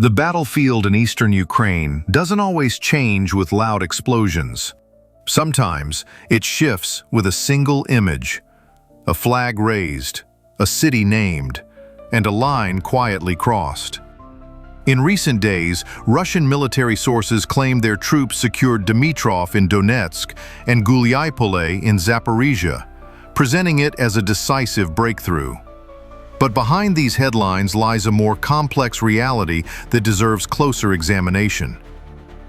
The battlefield in eastern Ukraine doesn't always change with loud explosions. Sometimes it shifts with a single image, a flag raised, a city named, and a line quietly crossed. In recent days, Russian military sources claimed their troops secured Dimitrov in Donetsk and Gulyaypole in Zaporizhzhia, presenting it as a decisive breakthrough. But behind these headlines lies a more complex reality that deserves closer examination.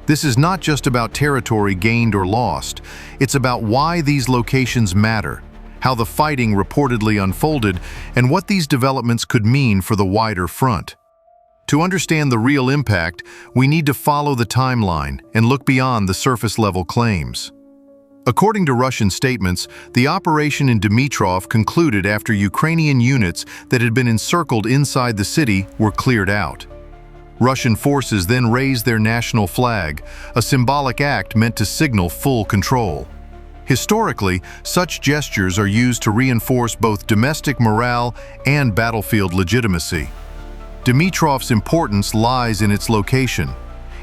This is not just about territory gained or lost, it's about why these locations matter, how the fighting reportedly unfolded, and what these developments could mean for the wider front. To understand the real impact, we need to follow the timeline and look beyond the surface-level claims. According to Russian statements, the operation in Dmitrov concluded after Ukrainian units that had been encircled inside the city were cleared out. Russian forces then raised their national flag, a symbolic act meant to signal full control. Historically, such gestures are used to reinforce both domestic morale and battlefield legitimacy. Dmitrov's importance lies in its location.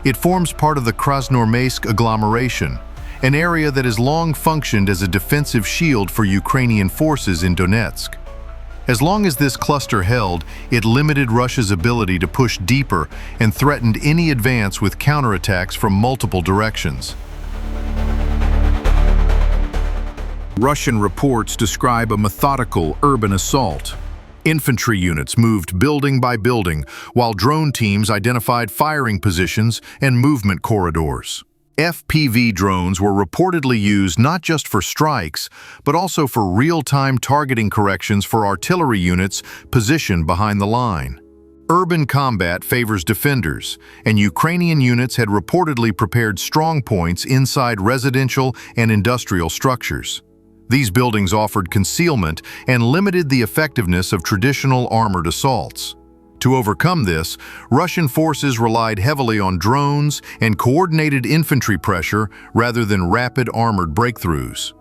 It forms part of the Krasnoarmeysk agglomeration, an area that has long functioned as a defensive shield for Ukrainian forces in Donetsk. As long as this cluster held, it limited Russia's ability to push deeper and threatened any advance with counterattacks from multiple directions. Russian reports describe a methodical urban assault. Infantry units moved building by building, while drone teams identified firing positions and movement corridors. FPV drones were reportedly used not just for strikes, but also for real-time targeting corrections for artillery units positioned behind the line. Urban combat favors defenders, and Ukrainian units had reportedly prepared strong points inside residential and industrial structures. These buildings offered concealment and limited the effectiveness of traditional armored assaults. To overcome this, Russian forces relied heavily on drones and coordinated infantry pressure rather than rapid armored breakthroughs.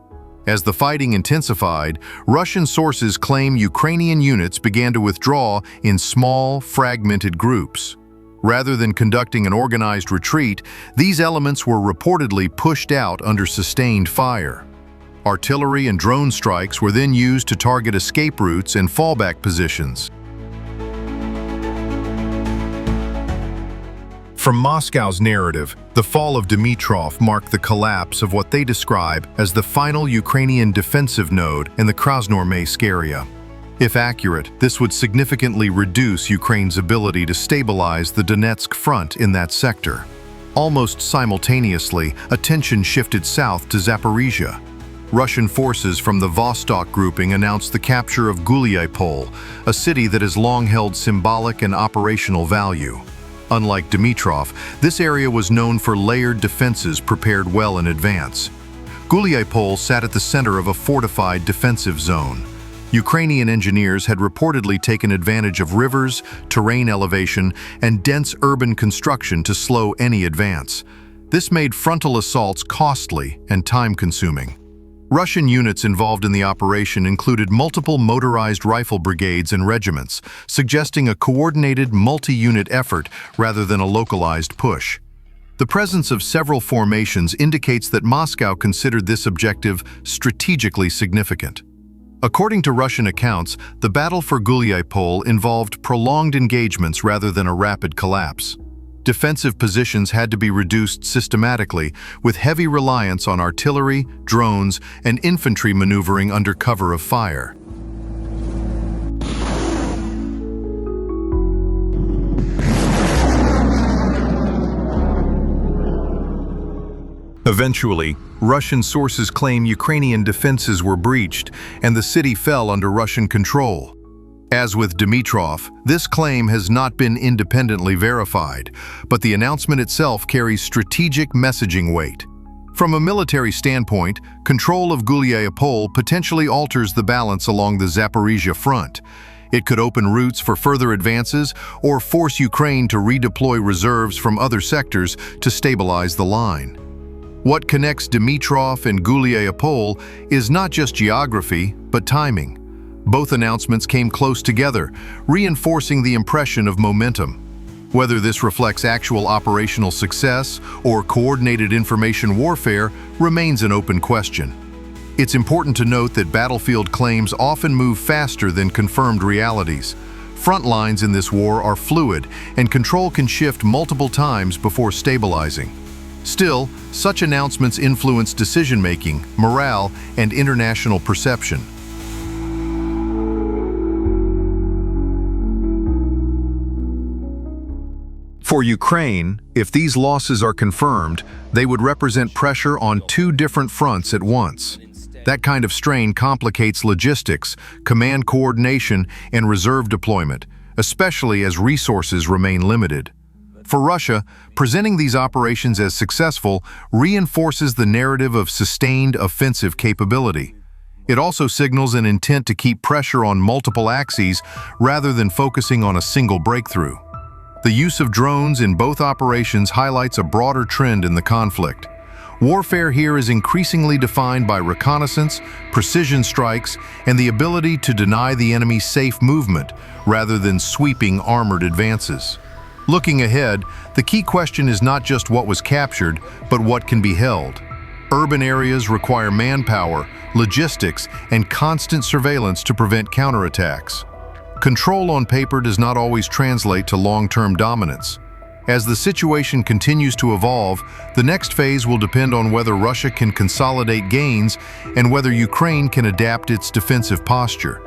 As the fighting intensified, Russian sources claim Ukrainian units began to withdraw in small, fragmented groups. Rather than conducting an organized retreat, these elements were reportedly pushed out under sustained fire. Artillery and drone strikes were then used to target escape routes and fallback positions. From Moscow's narrative, the fall of Dmitrov marked the collapse of what they describe as the final Ukrainian defensive node in the Krasnoarmeysk area. If accurate, this would significantly reduce Ukraine's ability to stabilize the Donetsk front in that sector. Almost simultaneously, attention shifted south to Zaporizhzhia. Russian forces from the Vostok grouping announced the capture of Gulyaypole, a city that has long held symbolic and operational value. Unlike Dmitrov, this area was known for layered defenses prepared well in advance. Huliaipole sat at the center of a fortified defensive zone. Ukrainian engineers had reportedly taken advantage of rivers, terrain elevation, and dense urban construction to slow any advance. This made frontal assaults costly and time-consuming. Russian units involved in the operation included multiple motorized rifle brigades and regiments, suggesting a coordinated multi-unit effort rather than a localized push. The presence of several formations indicates that Moscow considered this objective strategically significant. According to Russian accounts, the battle for Gulyaypole involved prolonged engagements rather than a rapid collapse. Defensive positions had to be reduced systematically, with heavy reliance on artillery, drones, and infantry maneuvering under cover of fire. Eventually, Russian sources claim Ukrainian defenses were breached and the city fell under Russian control. As with Dmitrov, this claim has not been independently verified, but the announcement itself carries strategic messaging weight. From a military standpoint, control of Gulyaypole potentially alters the balance along the Zaporizhzhia front. It could open routes for further advances or force Ukraine to redeploy reserves from other sectors to stabilize the line. What connects Dimitrov and Gulyaypole is not just geography, but timing. Both announcements came close together, reinforcing the impression of momentum. Whether this reflects actual operational success or coordinated information warfare remains an open question. It's important to note that battlefield claims often move faster than confirmed realities. Front lines in this war are fluid, and control can shift multiple times before stabilizing. Still, such announcements influence decision-making, morale, and international perception. For Ukraine, if these losses are confirmed, they would represent pressure on two different fronts at once. That kind of strain complicates logistics, command coordination, and reserve deployment, especially as resources remain limited. For Russia, presenting these operations as successful reinforces the narrative of sustained offensive capability. It also signals an intent to keep pressure on multiple axes rather than focusing on a single breakthrough. The use of drones in both operations highlights a broader trend in the conflict. Warfare here is increasingly defined by reconnaissance, precision strikes, and the ability to deny the enemy safe movement rather than sweeping armored advances. Looking ahead, the key question is not just what was captured, but what can be held. Urban areas require manpower, logistics, and constant surveillance to prevent counterattacks. Control on paper does not always translate to long-term dominance. As the situation continues to evolve, the next phase will depend on whether Russia can consolidate gains and whether Ukraine can adapt its defensive posture.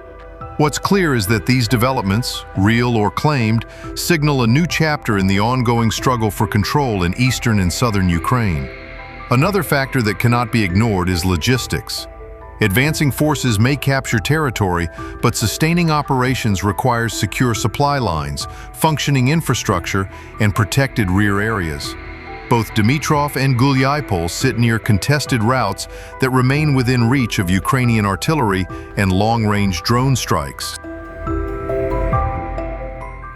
What's clear is that these developments, real or claimed, signal a new chapter in the ongoing struggle for control in eastern and southern Ukraine. Another factor that cannot be ignored is logistics. Advancing forces may capture territory, but sustaining operations requires secure supply lines, functioning infrastructure, and protected rear areas. Both Dimitrov and Gulyaypole sit near contested routes that remain within reach of Ukrainian artillery and long-range drone strikes.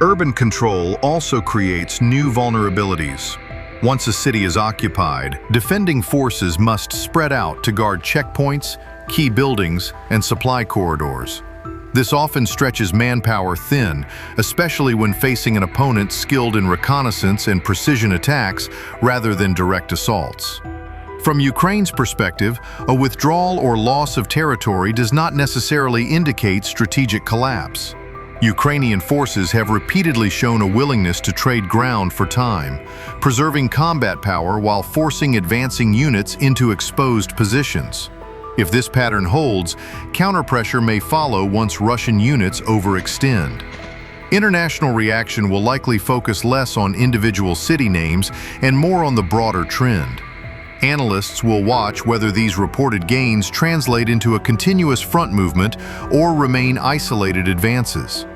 Urban control also creates new vulnerabilities. Once a city is occupied, defending forces must spread out to guard checkpoints, key buildings, and supply corridors. This often stretches manpower thin, especially when facing an opponent skilled in reconnaissance and precision attacks rather than direct assaults. From Ukraine's perspective, a withdrawal or loss of territory does not necessarily indicate strategic collapse. Ukrainian forces have repeatedly shown a willingness to trade ground for time, preserving combat power while forcing advancing units into exposed positions. If this pattern holds, counterpressure may follow once Russian units overextend. International reaction will likely focus less on individual city names and more on the broader trend. Analysts will watch whether these reported gains translate into a continuous front movement or remain isolated advances.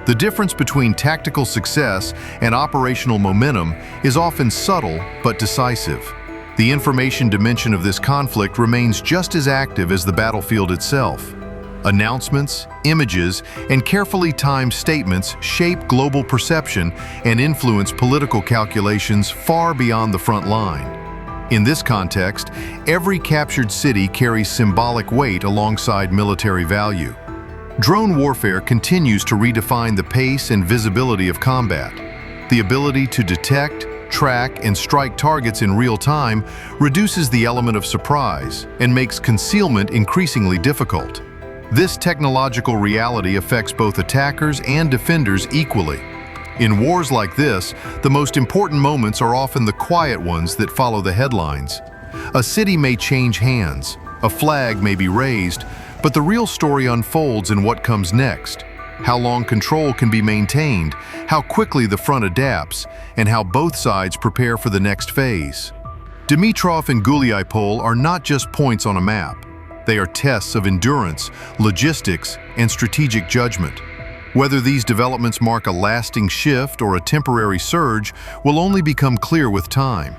The difference between tactical success and operational momentum is often subtle but decisive. The information dimension of this conflict remains just as active as the battlefield itself. Announcements, images, and carefully timed statements shape global perception and influence political calculations far beyond the front line. In this context, every captured city carries symbolic weight alongside military value. Drone warfare continues to redefine the pace and visibility of combat. The ability to detect, track, and strike targets in real time reduces the element of surprise and makes concealment increasingly difficult. This technological reality affects both attackers and defenders equally. In wars like this, the most important moments are often the quiet ones that follow the headlines. A city may change hands, a flag may be raised, but the real story unfolds in what comes next. How long control can be maintained, how quickly the front adapts, and how both sides prepare for the next phase. Dimitrov and Gulyaypole are not just points on a map. They are tests of endurance, logistics, and strategic judgment. Whether these developments mark a lasting shift or a temporary surge will only become clear with time.